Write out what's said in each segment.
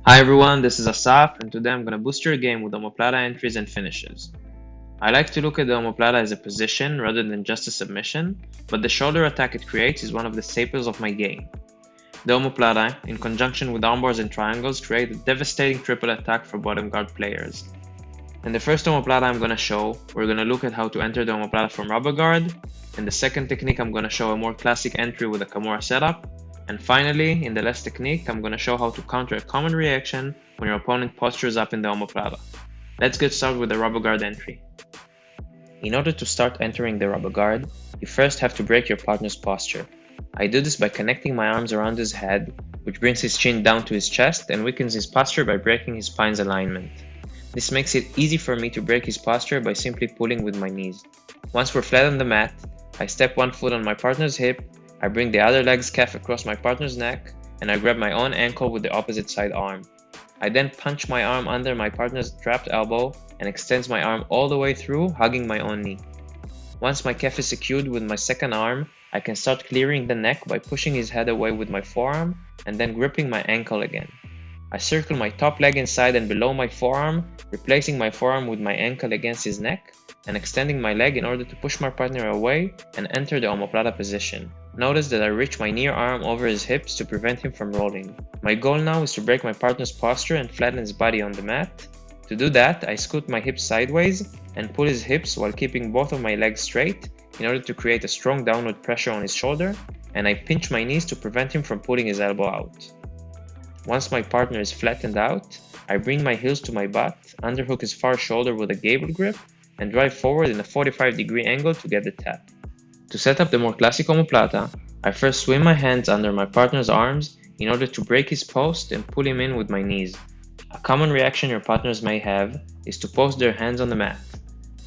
Hi everyone, this is Asaf, and today I'm going to boost your game with Omoplata entries and finishes. I like to look at the Omoplata as a position rather than just a submission, but the shoulder attack it creates is one of the staples of my game. The Omoplata, in conjunction with armbars and triangles, create a devastating triple attack for bottom guard players. In the first Omoplata I'm going to show, we're going to look at how to enter the Omoplata from rubber guard. In the second technique I'm going to show a more classic entry with a Kimura setup. And finally, in the last technique, I'm going to show how to counter a common reaction when your opponent postures up in the Omoplata. Let's get started with the rubber guard entry. In order to start entering the rubber guard, you first have to break your partner's posture. I do this by connecting my arms around his head, which brings his chin down to his chest and weakens his posture by breaking his spine's alignment. This makes it easy for me to break his posture by simply pulling with my knees. Once we're flat on the mat, I step one foot on my partner's hip, I bring the other leg's calf across my partner's neck, and I grab my own ankle with the opposite side arm. I then punch my arm under my partner's trapped elbow and extends my arm all the way through, hugging my own knee. Once my calf is secured with my second arm, I can start clearing the neck by pushing his head away with my forearm and then gripping my ankle again. I circle my top leg inside and below my forearm, replacing my forearm with my ankle against his neck and extending my leg in order to push my partner away and enter the Omoplata position. Notice that I reach my near arm over his hips to prevent him from rolling. My goal now is to break my partner's posture and flatten his body on the mat. To do that, I scoot my hips sideways and pull his hips while keeping both of my legs straight in order to create a strong downward pressure on his shoulder, and I pinch my knees to prevent him from pulling his elbow out. Once my partner is flattened out, I bring my heels to my butt, underhook his far shoulder with a gable grip, and drive forward in a 45-degree angle to get the tap. To set up the more classic Omoplata, I first swim my hands under my partner's arms in order to break his post and pull him in with my knees. A common reaction your partners may have is to post their hands on the mat.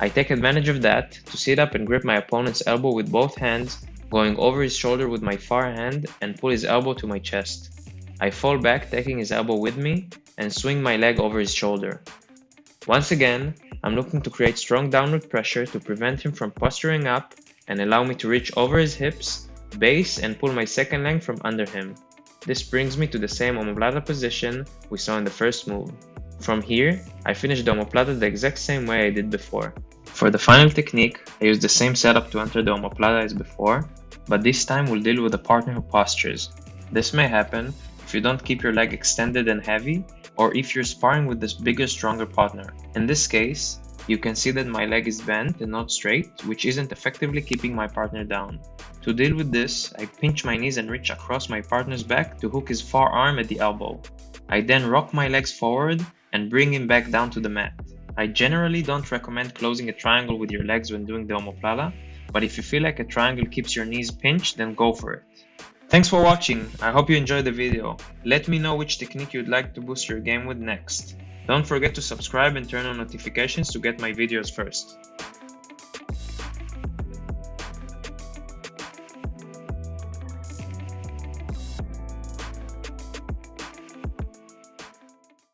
I take advantage of that to sit up and grip my opponent's elbow with both hands, going over his shoulder with my far hand and pull his elbow to my chest. I fall back, taking his elbow with me, and swing my leg over his shoulder. Once again, I'm looking to create strong downward pressure to prevent him from posturing up and allow me to reach over his hips, base, and pull my second leg from under him. This brings me to the same Omoplata position we saw in the first move. From here, I finish the Omoplata the exact same way I did before. For the final technique, I use the same setup to enter the Omoplata as before, but this time we'll deal with a partner who postures. This may happen if you don't keep your leg extended and heavy, or if you're sparring with this bigger, stronger partner. In this case, you can see that my leg is bent and not straight, which isn't effectively keeping my partner down. To deal with this, I pinch my knees and reach across my partner's back to hook his far arm at the elbow. I then rock my legs forward and bring him back down to the mat. I generally don't recommend closing a triangle with your legs when doing the Omoplata, but if you feel like a triangle keeps your knees pinched, then go for it. Thanks for watching, I hope you enjoyed the video. Let me know which technique you'd like to boost your game with next. Don't forget to subscribe and turn on notifications to get my videos first.